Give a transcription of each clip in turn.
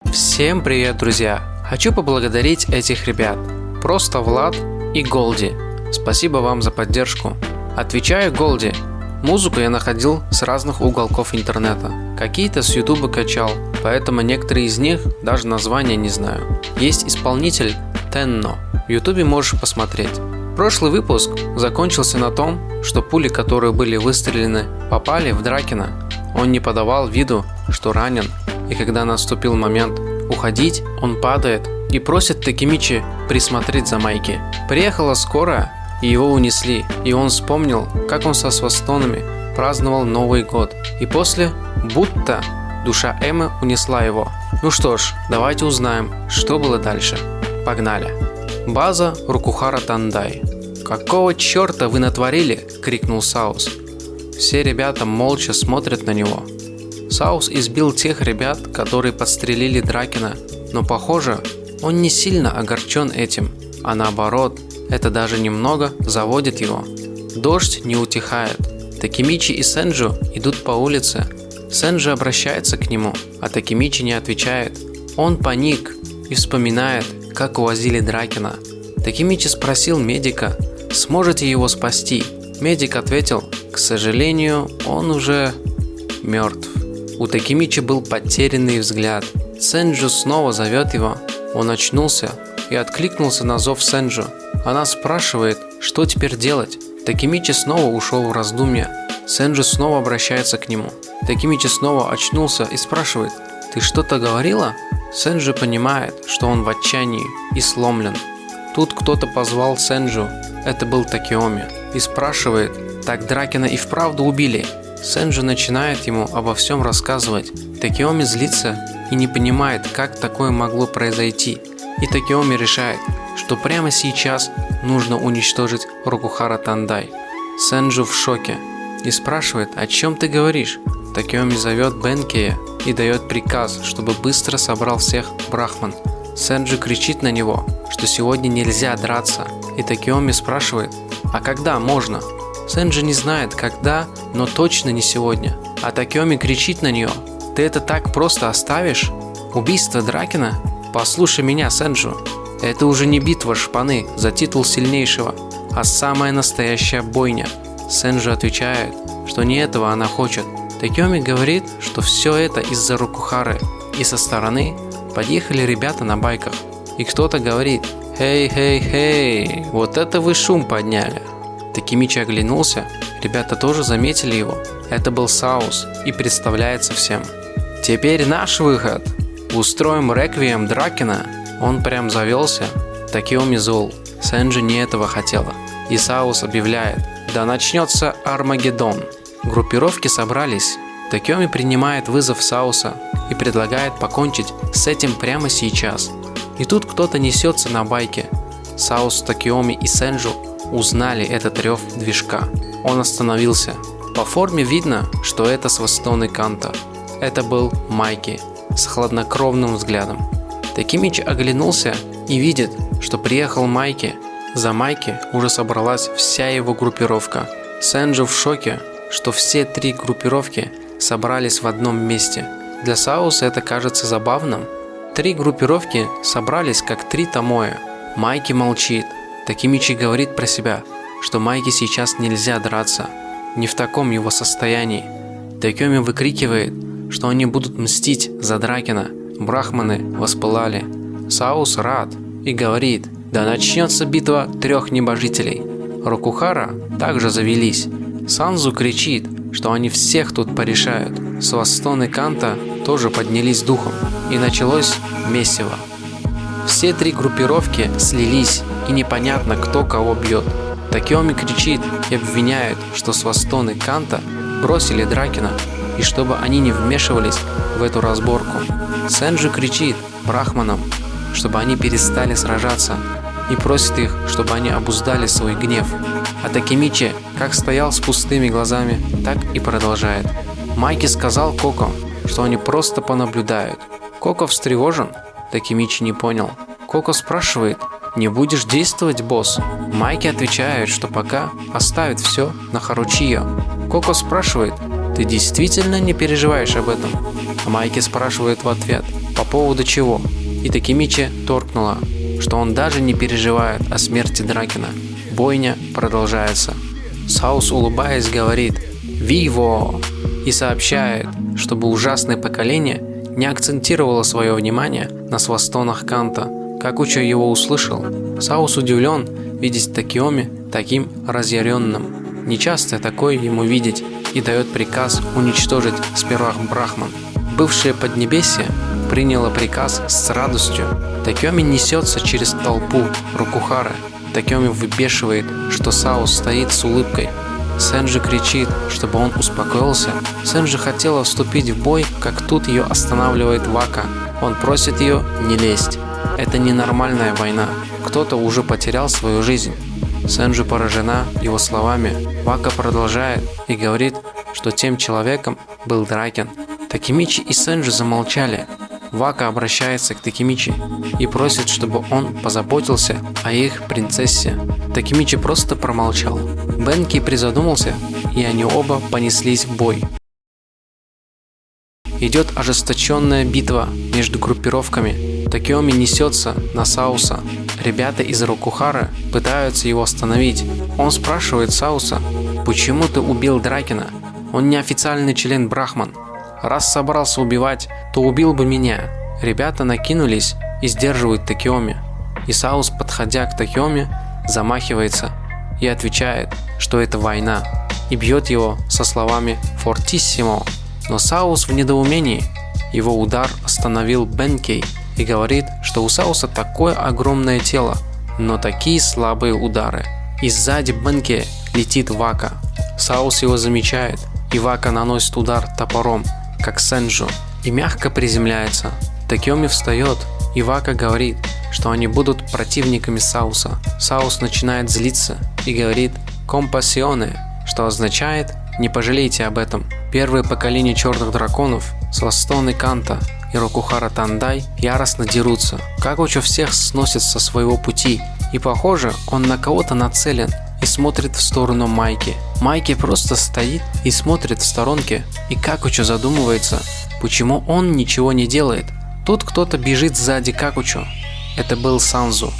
Всем привет, друзья! Хочу поблагодарить этих ребят. Просто Влад и Голди. Спасибо вам за поддержку. Отвечаю Голди. Музыку я находил с разных уголков интернета. Какие-то с ютуба качал, поэтому некоторые из них даже названия не знаю. Есть исполнитель Tenno. В ютубе можешь посмотреть. Прошлый выпуск закончился на том, что пули, которые были выстрелены, попали в Дракена. Он не подавал виду, что ранен, и когда наступил момент уходить, он падает и просит Такемичи присмотреть за Майки. Приехала скорая, и его унесли, и он вспомнил, как он со свастонами праздновал Новый год. И после, будто душа Эммы унесла его. Ну что ж, давайте узнаем, что было дальше. Погнали. База Рокухара Тандай. «Какого черта вы натворили?» – крикнул Саус. Все ребята молча смотрят на него. Саус избил тех ребят, которые подстрелили Дракена, но похоже, он не сильно огорчен этим, а наоборот, это даже немного заводит его. Дождь не утихает. Такемичи и Сенджу идут по улице. Сенджу обращается к нему, а Такемичи не отвечает. Он паник и вспоминает, как увозили Дракена. Такемичи спросил медика, сможете его спасти. Медик ответил, к сожалению, он уже мертв. У Такемичи был потерянный взгляд. Сенджу снова зовет его. Он очнулся и откликнулся на зов Сенджу. Она спрашивает, что теперь делать. Такемичи снова ушел в раздумья. Сенджу снова обращается к нему. Такемичи снова очнулся и спрашивает, ты что-то говорила? Сенджу понимает, что он в отчаянии и сломлен. Тут кто-то позвал Сенджу, это был Такеоми, и спрашивает, так Дракена и вправду убили? Сенджу начинает ему обо всем рассказывать. Такеоми злится и не понимает, как такое могло произойти. И Такеоми решает, что прямо сейчас нужно уничтожить Рокухара Тандай. Сенджу в шоке и спрашивает, о чем ты говоришь? Такеоми зовет Бенкея и дает приказ, чтобы быстро собрал всех брахман. Сенджу кричит на него, что сегодня нельзя драться, и Такеоми спрашивает, а когда можно? Сенджу не знает когда, но точно не сегодня. А Такеоми кричит на нее, ты это так просто оставишь? Убийство Дракена? Послушай меня, Сенджу, это уже не битва шпаны за титул сильнейшего, а самая настоящая бойня. Сенджу отвечает, что не этого она хочет. Такеоми говорит, что все это из-за Рокухары, и со стороны подъехали ребята на байках, и кто-то говорит, «Хей, вот это вы шум подняли». Такемичи оглянулся, ребята тоже заметили его. Это был Саус и представляется всем. Теперь наш выход. Устроим реквием Дракена. Он прям завелся. Такеоми зол. Сенджу не этого хотела. И Саус объявляет, да начнется Армагеддон. Группировки собрались. Такеоми принимает вызов Сауса и предлагает покончить с этим прямо сейчас. И тут кто-то несется на байке. Саус, Такеоми и Сенджу узнали этот рев движка. Он остановился. По форме видно, что это свастоны Канта. Это был Майки с хладнокровным взглядом. Такемичи оглянулся и видит, что приехал Майки. За Майки уже собралась вся его группировка. Сенджу в шоке, что все три группировки собрались в одном месте. Для Сауса это кажется забавным. Три группировки собрались как три томоя. Майки молчит. Такемичи говорит про себя, что Майки сейчас нельзя драться, не в таком его состоянии. Такеоми выкрикивает, что они будут мстить за Дракена. Брахманы воспылали. Саус рад и говорит, да начнется битва трех небожителей. Рокухара также завелись. Санзу кричит, что они всех тут порешают. Свастоны Канта тоже поднялись духом, и началось месиво. Все три группировки слились, и непонятно, кто кого бьет. Такеоми кричит и обвиняет, что свастоны Канта бросили Дракена, и чтобы они не вмешивались в эту разборку. Сенджу кричит брахманам, чтобы они перестали сражаться, и просит их, чтобы они обуздали свой гнев. А Такемичи как стоял с пустыми глазами, так и продолжает. Майки сказал Коко, что они просто понаблюдают. Коко встревожен? Такемичи не понял. Коко спрашивает, не будешь действовать, босс? Майки отвечает, что пока оставит все на Харучио. Коко спрашивает, ты действительно не переживаешь об этом? А Майки спрашивает в ответ, по поводу чего, и Такемичи торкнула, что он даже не переживает о смерти Дракена. Бойня продолжается. Саус, улыбаясь, говорит «Виво!» и сообщает, чтобы ужасное поколение не акцентировало свое внимание на свастонах Канта. Какучо его услышал. Саус удивлен видеть Такеоми таким разъяренным. Нечасто такое ему видеть, и дает приказ уничтожить сперва Брахман. Бывшее Поднебесье приняло приказ с радостью. Такеоми несется через толпу Рокухары. Такеоми выбешивает, что Саус стоит с улыбкой. Сенджи кричит, чтобы он успокоился. Сенджи хотела вступить в бой, как тут ее останавливает Вака. Он просит ее не лезть. Это ненормальная война. Кто-то уже потерял свою жизнь. Сенджи поражена его словами. Вака продолжает и говорит, что тем человеком был Дракен. Такемичи и Сенджи замолчали. Вака обращается к Такемичи и просит, чтобы он позаботился о их принцессе. Такемичи просто промолчал. Бенки призадумался, и они оба понеслись в бой. Идет ожесточенная битва между группировками. Такеоми несется на Сауса. Ребята из Рокухары пытаются его остановить. Он спрашивает Сауса, почему ты убил Дракена? Он не официальный член Брахман. Раз собрался убивать, то убил бы меня. Ребята накинулись и сдерживают Такеоми. И Саус, подходя к Такеоми, замахивается и отвечает, что это война, и бьет его со словами «Фортиссимо». Но Саус в недоумении. Его удар остановил Бенкей и говорит, что у Сауса такое огромное тело, но такие слабые удары. И сзади Бенкея летит Вака. Саус его замечает, и Вака наносит удар топором, как Сенджу, и мягко приземляется. Такеоми встает, и Вака говорит, что они будут противниками Сауса. Саус начинает злиться и говорит «компассионе», что означает «не пожалейте об этом». Первое поколение черных драконов, свастоны Канта и Рокухара Тандай, яростно дерутся. Какучо всех сносит со своего пути, и похоже, он на кого-то нацелен и смотрит в сторону Майки. Майки просто стоит и смотрит в сторонке, и Какучо задумывается, почему он ничего не делает. Тут кто-то бежит сзади Какучо. Это был Санзу,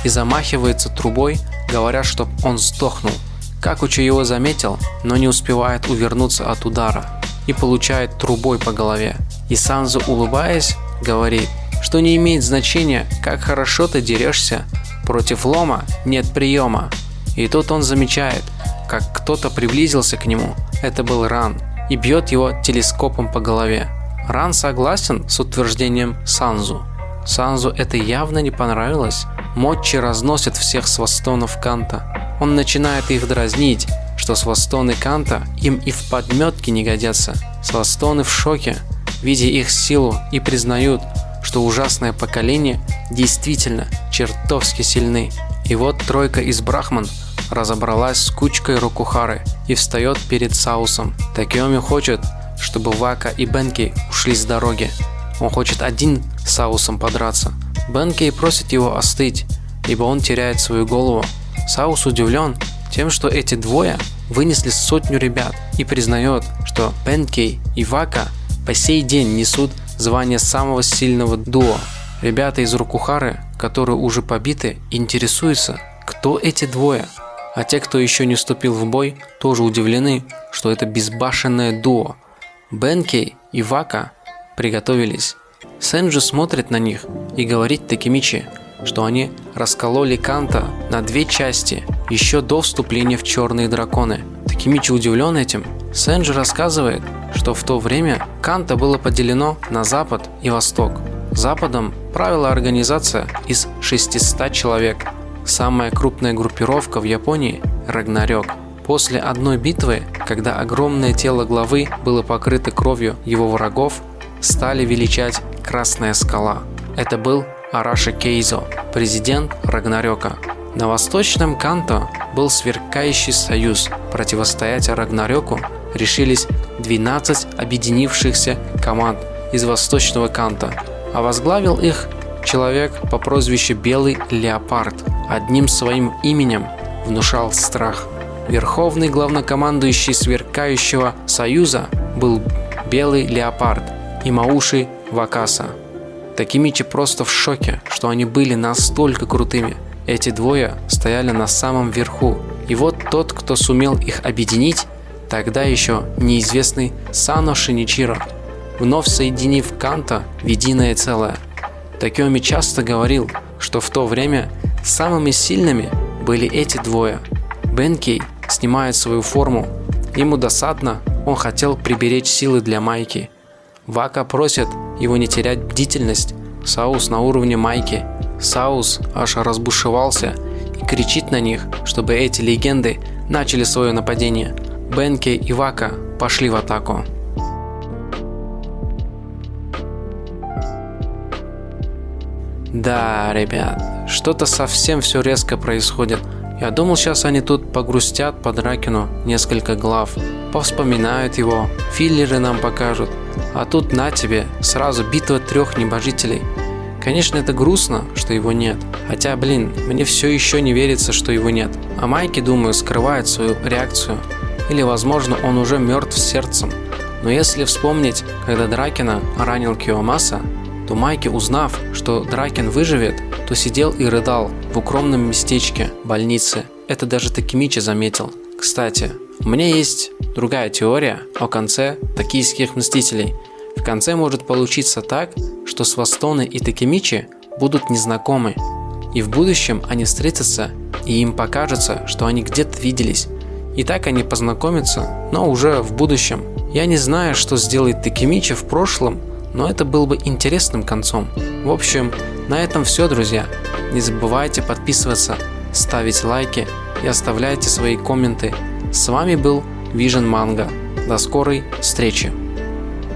и замахивается трубой, говоря, чтоб он сдохнул. Какучо его заметил, но не успевает увернуться от удара и получает трубой по голове. И Санзу, улыбаясь, говорит, что не имеет значения, как хорошо ты дерешься, против лома нет приема. И тут он замечает, как кто-то приблизился к нему, это был Ран, и бьет его телескопом по голове. Ран согласен с утверждением Санзу. Санзу это явно не понравилось. Мочи разносит всех свастонов Канта. Он начинает их дразнить, что свастоны Канта им и в подметке не годятся. Свастоны в шоке, видя их силу, и признают, что ужасное поколение действительно чертовски сильны. И вот тройка из Брахман разобралась с кучкой Рокухары и встает перед Саусом. Такеоми хочет, чтобы Вака и Бенкей ушли с дороги. Он хочет один с Саусом подраться. Бенкей просит его остыть, ибо он теряет свою голову. Саус удивлен тем, что эти двое вынесли 100 ребят, и признает, что Бенкей и Вака по сей день несут звание самого сильного дуо. Ребята из Рокухары, которые уже побиты, интересуются, кто эти двое. А те, кто еще не вступил в бой, тоже удивлены, что это безбашенное дуо. Бенкей и Вака приготовились. Сенджи смотрит на них и говорит Такемичи, что они раскололи Канта на 2 части еще до вступления в Черные Драконы. Такемичи удивлен этим. Сенджи рассказывает, что в то время Канта было поделено на Запад и Восток. Западом правила организация из 600 человек. Самая крупная группировка в Японии – Рагнарёк. После одной битвы, когда огромное тело главы было покрыто кровью его врагов, стали величать Красная скала. Это был Араши Кейзо, президент Рагнарёка. На восточном Канто был сверкающий союз. Противостоять Рагнарёку решились 12 объединившихся команд из восточного Канто, а возглавил их человек по прозвищу Белый Леопард. Одним своим именем внушал страх. Верховный главнокомандующий сверкающего союза был Белый Леопард Имауши Вакаса. Такемичи просто в шоке, что они были настолько крутыми. Эти двое стояли на самом верху. И вот тот, кто сумел их объединить, тогда еще неизвестный Сано Шиничиро, вновь соединив Канта в единое целое. Такеоми часто говорил, что в то время самыми сильными были эти двое. Бенкей снимает свою форму. Ему досадно, он хотел приберечь силы для Майки. Вака просит его не терять бдительность. Саус на уровне Майки. Саус аж разбушевался и кричит на них, чтобы эти легенды начали свое нападение. Бенкей и Вака пошли в атаку. Да, ребят, что-то совсем все резко происходит. Я думал, сейчас они тут погрустят по Дракену несколько глав, повспоминают его, филлеры нам покажут. А тут на тебе, сразу битва 3 небожителей. Конечно, это грустно, что его нет. Хотя, блин, мне все еще не верится, что его нет. А Майки, думаю, скрывает свою реакцию. Или, возможно, он уже мертв сердцем. Но если вспомнить, когда Дракена ранил Киомаса, то Майки, узнав, что Дракен выживет, то сидел и рыдал в укромном местечке больницы. Это даже Такемичи заметил. Кстати, у меня есть другая теория о конце токийских мстителей. В конце может получиться так, что Свастоны и Такемичи будут незнакомы. И в будущем они встретятся, и им покажется, что они где-то виделись. И так они познакомятся, но уже в будущем. Я не знаю, что сделает Такемичи в прошлом, но это было бы интересным концом. В общем, на этом все, друзья. Не забывайте подписываться, ставить лайки и оставляйте свои комменты. С вами был Vision Manga. До скорой встречи!